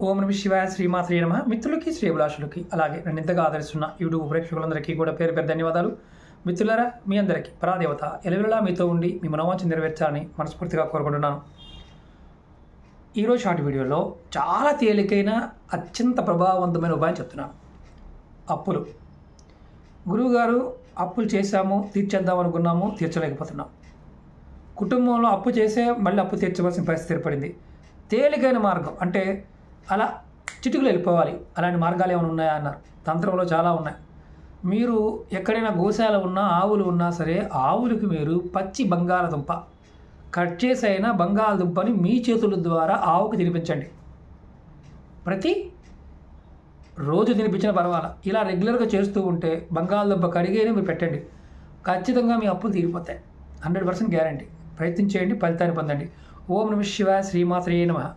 ఓం నమః శివాయ శ్రీమాత్రే నమః. మిత్రులకి శ్రేభిలాషులకి అలాగే నన్ను ఇంతగా ఆదరిస్తున్న యూట్యూబ్ ప్రేక్షకులందరికీ కూడా పేరు పేరు ధన్యవాదాలు. మిత్రులారా, మీ అందరికీ పరాదేవత ఎలవెల్లా మీతో ఉండి మీ మనోవాంఛ నెరవేర్చాలని మనస్ఫూర్తిగా కోరుకుంటున్నాను. ఈరోజు షార్ట్ వీడియోలో చాలా తేలికైన అత్యంత ప్రభావవంతమైన ఉపాయం చెప్తున్నాను. అప్పులు. గురువుగారు, అప్పులు చేశాము, తీర్చేద్దాం అనుకున్నాము, తీర్చలేకపోతున్నాం. కుటుంబంలో అప్పు చేసే మళ్ళీ అప్పు తీర్చవలసిన పరిస్థితి ఏర్పడింది. తేలికైన మార్గం అంటే అలా చిటికలు వెళ్ళిపోవాలి, అలాంటి మార్గాలు ఏమైనా ఉన్నాయా అన్నారు. తంత్రంలో చాలా ఉన్నాయి. మీరు ఎక్కడైనా గోశాల ఉన్నా, ఆవులు ఉన్నా సరే, ఆవులకు మీరు పచ్చి బంగాళదుంప కట్ చేసి అయినా బంగాళదుంపని మీ చేతుల ద్వారా ఆవుకు తినిపించండి. ప్రతి రోజు తినిపించినా పర్వాలా. ఇలా రెగ్యులర్గా చేస్తూ ఉంటే బంగాళదుంప కడిగేనే మీరు పెట్టండి, ఖచ్చితంగా మీ అప్పులు తీరిపోతాయి. 100% గ్యారంటీ. ప్రయత్నించేయండి, ఫలితాన్ని పొందండి. ఓం నమః శివాయ శ్రీమాత్రే నమః.